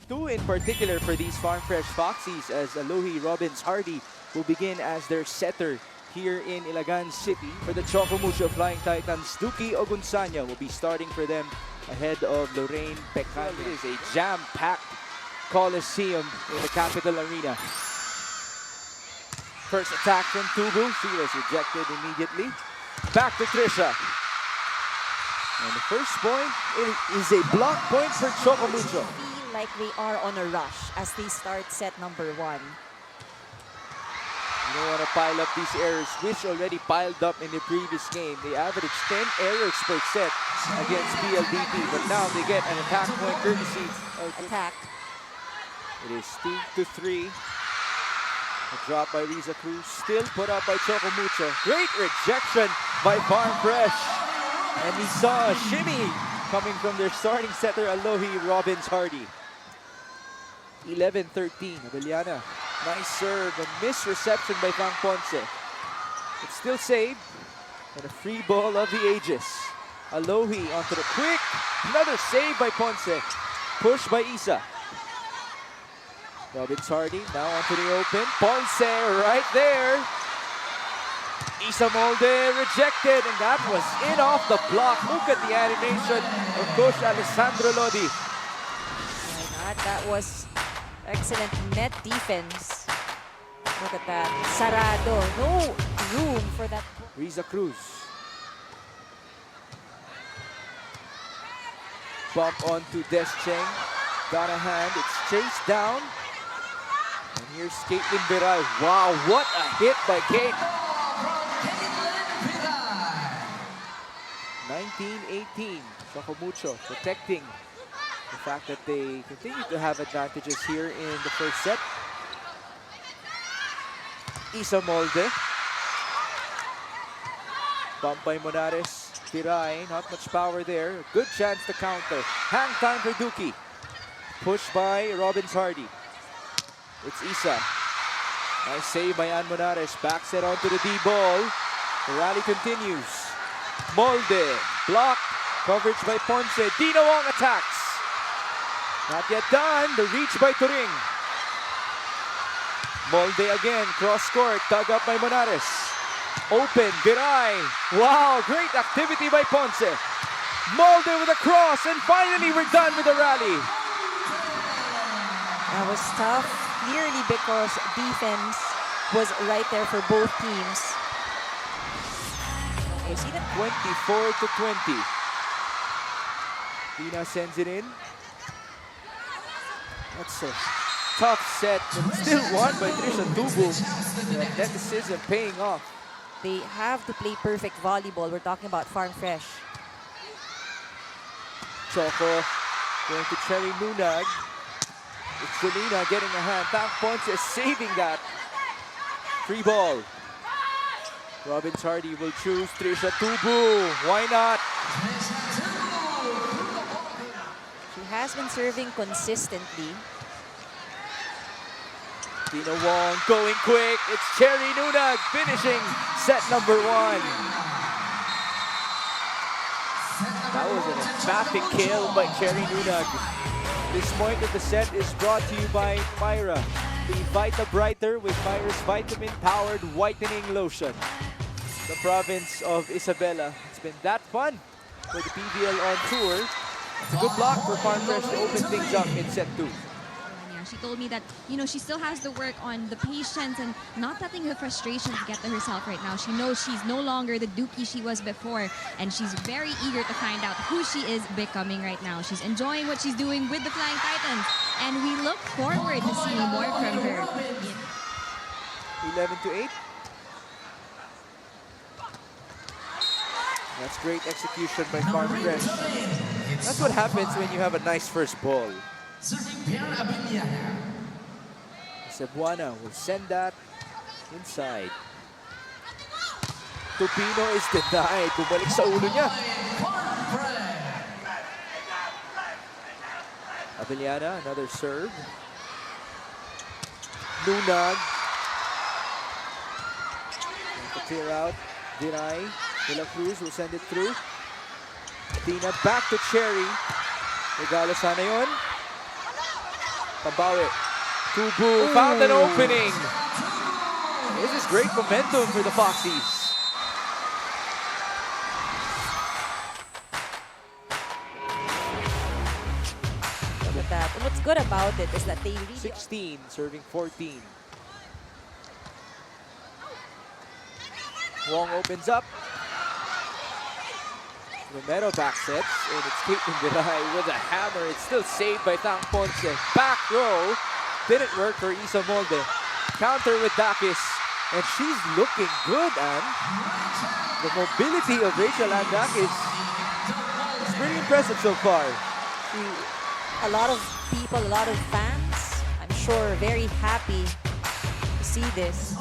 2 in particular for these Farm Fresh Foxies, as Alohi Robbins Hardy will begin as their setter here in Ilagan City. For the Choco Mucho Flying Titans, Duki Ogunsanya will be starting for them ahead of Lorraine Pecan. It is a jam-packed Coliseum in the Capital Arena. First attack from Tubu. She was rejected immediately. Back to Trisha. And the first point is a block point for Choco Mucho. Feel like they are on a rush as they start set number 1. You don't want to pile up these errors, which already piled up in the previous game. They averaged 10 errors per set against PLDT, but now they get an attack point courtesy of attack. It is 2-3. A drop by Riza Cruz, still put up by Choco Mucho. Great rejection by Farm Fresh. And we saw a shimmy coming from their starting setter, Alohi Robbins Hardy. 11-13, Abellana. Nice serve, a missed reception by Fang Ponce. It's still saved, and a free ball of the ages. Alohi onto the quick, another save by Ponce. Push by Isa. Robbins Hardy now onto the open. Ponce right there. Isa Molde rejected, and that was in off the block. Look at the animation of Coach Alessandro Lodi. That was excellent net defense. Look at that. Sarado. No room for that. Riza Cruz. Bump onto Descheng. Got a hand. It's chased down. And here's Caitlin Biral. Wow, what a hit by Kate. 19-18. Choco Mucho protecting the fact that they continue to have advantages here in the first set. Isa Molde. Bump by Monares. Tiray, not much power there. Good chance to counter. Hang time for Duki. Push by Robbins Hardy. It's Isa. Nice save by Ann Monares. Back set onto the D-ball. The rally continues. Molde. Blocked. Coverage by Ponce. Dina Wong attacks. Not yet done. The reach by Turing. Molde again. Cross court. Dug up by Monares. Open. Biray. Wow. Great activity by Ponce. Molde with a cross. And finally we're done with the rally. That was tough. Clearly because defense was right there for both teams. You see that? 24-20. Dina sends it in. That's a tough set, but still won by Trisha Tubu. The athleticism paying off. They have to play perfect volleyball. We're talking about Farm Fresh. Choco going to Cherry Nunag. It's Selena getting a hand. Fang Ponce is saving that. Free ball. Robbins Hardy will choose Trisha Tubu. Why not? She has been serving consistently. Dina Wong going quick. It's Cherry Nunag finishing set number 1. That was an emphatic kill by Cherry Nunag. This point of the set is brought to you by Myra, the Vita Brighter with Myra's vitamin-powered whitening lotion. The province of Isabela. It's been that fun for the PVL on tour. It's a good block for Farm Fresh to open things up in set 2. She told me that, she still has to work on the patience and not letting her frustration get to herself right now. She knows she's no longer the Duki she was before, and she's very eager to find out who she is becoming right now. She's enjoying what she's doing with the Flying Titans, and we look forward to seeing more from her. 11-8. That's great execution by Farm Fresh. That's what happens when you have a nice first ball. Cebuana will send that inside. Tupino is denied. Bumalik sa ulo niya. Abellana, another serve. Nunag. To clear out. Diray. De La Cruz will send it through. Tina back to Cherry. Regalo sana yun. Pabawi. Tubu found an opening. This is great momentum for the Foxies. Look at that. And what's good about it is that they really 16, serving 14. Wong opens up. Romero back sets, and it's Caitlin Viray with a hammer. It's still saved by Tang Ponce. Back row. Didn't work for Isa Molde. Counter with Dakis. And she's looking good, and the mobility of Rachel Andakis is pretty impressive so far. a lot of people, a lot of fans, I'm sure, very happy to see this.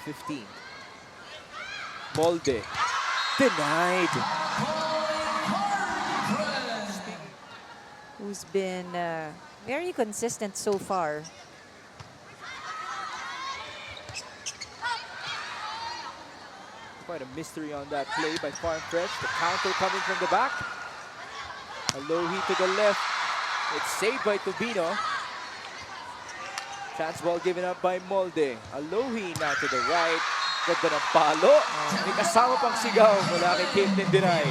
19-15. Molde. Denied. Who's been very consistent so far. Quite a mystery on that play by Farm Fresh. The counter coming from the back. Alohi to the left. It's saved by Tubino. Chance ball given up by Molde. Alohi now to the right. Ganda ng palo. May kasama pang sigaw mula kay Caitlin Binay.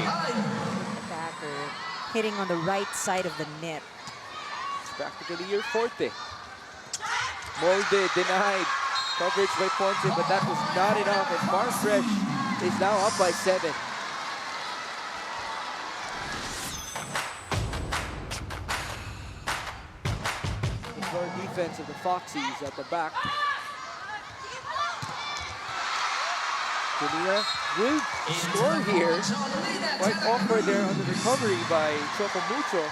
Attacker hitting on the right side of the net. It's practically your forte. Molde denied. Coverage by Ponce, but that was not enough. And Farm Fresh is now up by 7. The core defense of the Foxies at the back. Janina will score here. Quite awkward there on the recovery by Choco Mucho.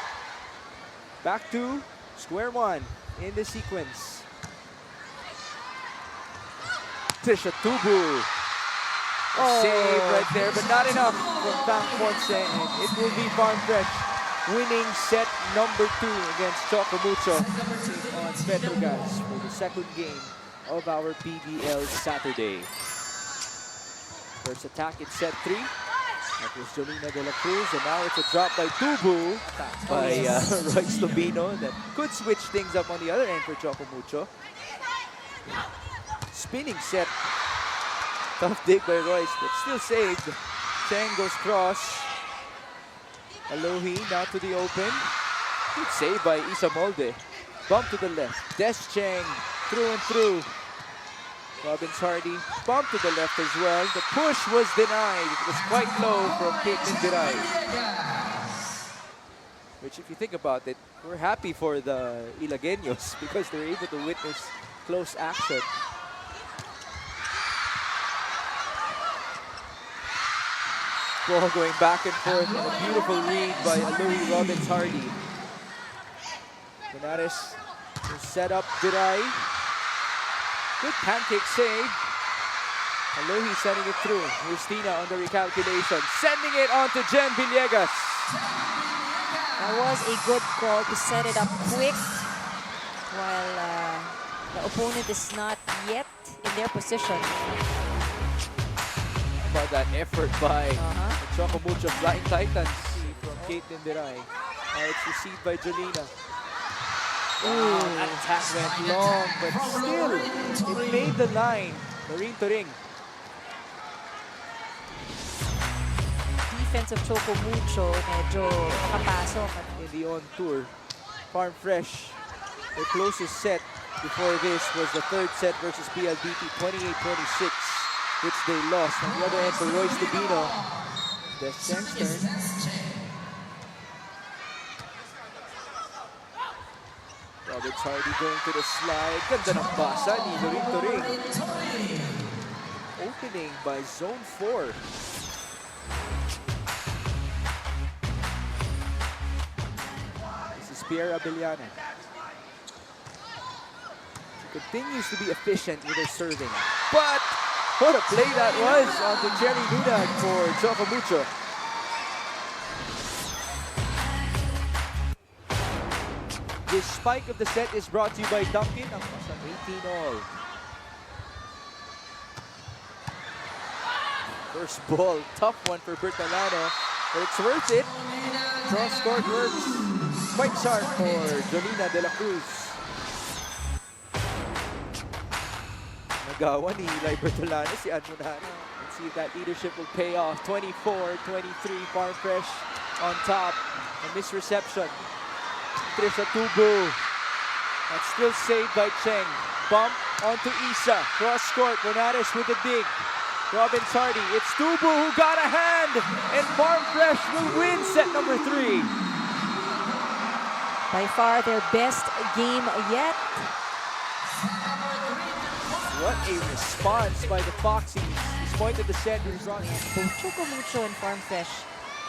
Back to square one in the sequence. Tisha Tubu. Save right there, but not enough from Tang Ponce. And it will be Farm Fresh winning set number 2 against Choco Mucho on Petrogas for the second game of our PVL Saturday. First attack in set 3. That was Jolina De La Cruz, and now it's a drop by Tubu by Royce Tubino that could switch things up on the other end for Choco Mucho. Spinning set. Tough dig by Royce, but still saved. Cheng goes cross. Alohi now to the open. Good save by Isa Molde. Bump to the left. Des Cheng through and through. Robbins Hardy bump to the left as well. The push was denied. It was quite low from Caitlin Viray. Which, if you think about it, we're happy for the Ilagueños because they're able to witness close action. Ball going back and forth, and a beautiful read by Alohi Robbins Hardy. Benares will set up Viray. Good pancake save. Alohi sending it through. Justina on the recalculation. Sending it on to Jen Villegas. That was a good call to set it up quick while the opponent is not yet in their position. How about that effort by the Choco Mucho Flying Titans from Caitlin Viray. Now it's received by Jolina. Wow, that attack went long, but still, it made the line. Marine to ring. Defense of Choco Mucho, medyo nakapasok. In the on-tour, Farm Fresh, their closest set before this was the third set versus PLDT, 28-26, which they lost. On the other end for Royce Tubino, Des Cheng's turn. Robbins Hardy going to the slide. Ganda ng basa ni Ring to ring. Opening by Zone 4. This is Pierre Abellana. She continues to be efficient with her serving. But what a play that was onto Jerry Lunag for Choco Mucho. This spike of the set is brought to you by Dunkin'. Ang pasang 18-all. First ball, tough one for Bert Milano, but it's worth it. Cross court works quite sharp for Jolina De La Cruz. Nagawa ni Eli Bertolano si Admonano. Let's see if that leadership will pay off. 24-23, Farm Fresh on top. A misreception. Trisha Tubu. That's still saved by Cheng. Bump onto Isa. Cross court. Bonares with a dig. Robin Sardi. It's Tubu who got a hand. And Farm Fresh will win set number 3. By far their best game yet. What a response by the Foxies. He's pointed the set. He's on. Both Choco Mucho and Farm Fresh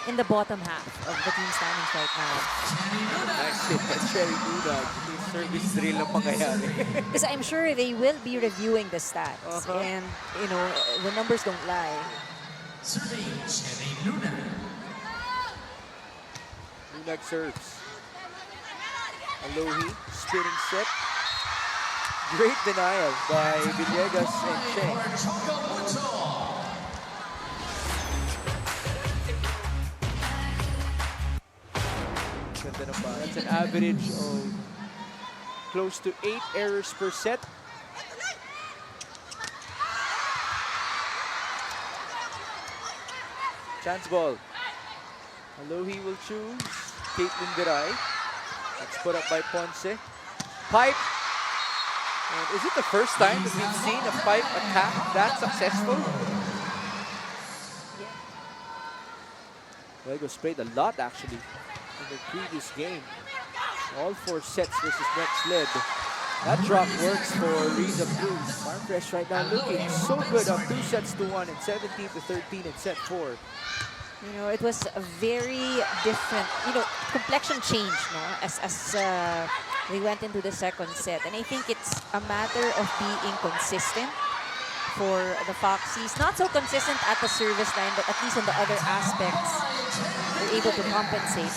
in the bottom half of the team standings right now. Nice hit by Cherry Dudag. Yung service drill ang pangyayari. Because I'm sure they will be reviewing the stats. And, you know, the numbers don't lie. Dudag serves. Alohi, spinning set. Great denial by Villegas and Cheng. That's an average of close to 8 errors per set. Chance ball. Alohi will choose. Caitlin Viray. That's put up by Ponce. Pipe. And is it the first time that we've seen a pipe attack that successful? Luegos played a lot actually in the previous game. All 4 sets versus Rex led. That drop works for Riza Cruz. Farm Fresh right now looking so good up 2-1 and 17-13 in set 4. You know, it was a very different, you know, complexion change, no? As we went into the second set. And I think it's a matter of being consistent for the Foxies. Not so consistent at the service line, but at least on the other aspects, they're able to compensate.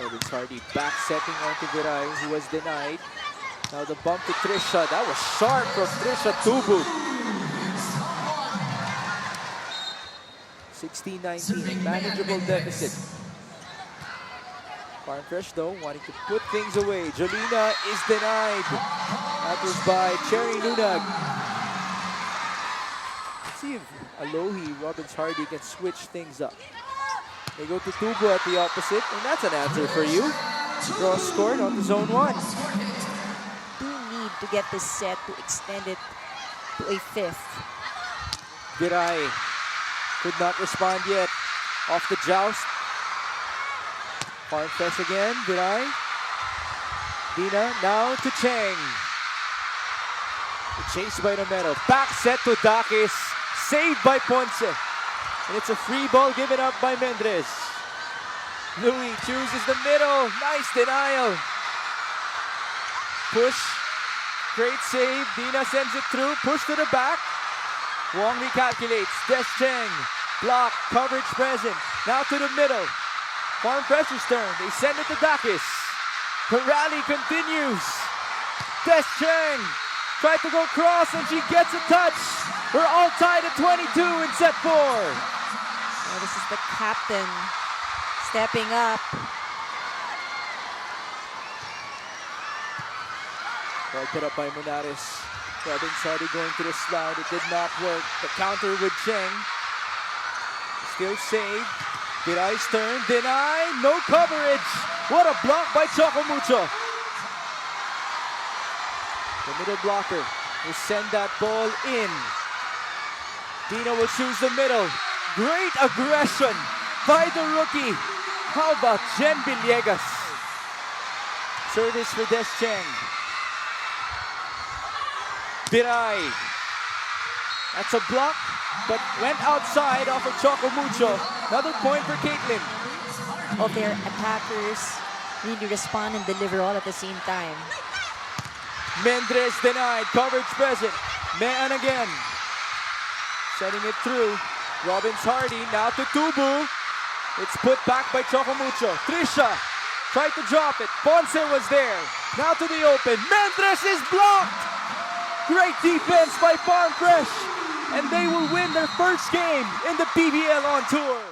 Robin Sardi back setting onto Viray, who was denied. Now the bump to Trisha. That was sharp from Trisha Tubu. 16-19, manageable deficit. Farm Fresh though, wanting to put things away. Jolina is denied. That was by Cherry Lunag. Let's see if Alohi, Robin Hardy can switch things up. They go to Tubu at the opposite, and that's an answer for you. Cross court on the zone 1. Do need to get this set to extend it to a 5th. Viray could not respond yet. Off the joust. Farm Fresh again. Viray. Dina now to Cheng. The chase by Romero. Back set to Dakis. Saved by Ponce. And it's a free ball given up by Mendres. Louis chooses the middle. Nice denial. Push. Great save. Dina sends it through. Push to the back. Wong recalculates. Des Cheng. Block. Coverage present. Now to the middle. Farm Fresh's turn. They send it to Dakis. The rally continues. Des Cheng tried to go cross and she gets a touch. We're all tied at 22 in set 4. Oh, this is the captain stepping up. Ball put up by Munares. Robin Sardi going to the slide. It did not work. The counter with Cheng. Still saved. Viray's turn. Deny. No coverage. What a block by Choco Mucho. The middle blocker will send that ball in. Dina will choose the middle. Great aggression by the rookie. How about Jen Villegas? Service for Des Cheng. Viray. That's a block, but went outside off of Choco Mucho. Another point for Caitlin. Of their attackers really respond and deliver all at the same time. Mendres denied. Coverage present. Mean again. Setting it through. Robin Hardy now to Tubu. It's put back by Choco Mucho. Trisha tried to drop it. Ponce was there. Now to the open. Mendres is blocked. Great defense by Farm Fresh. and they will win their first game in the PVL on tour.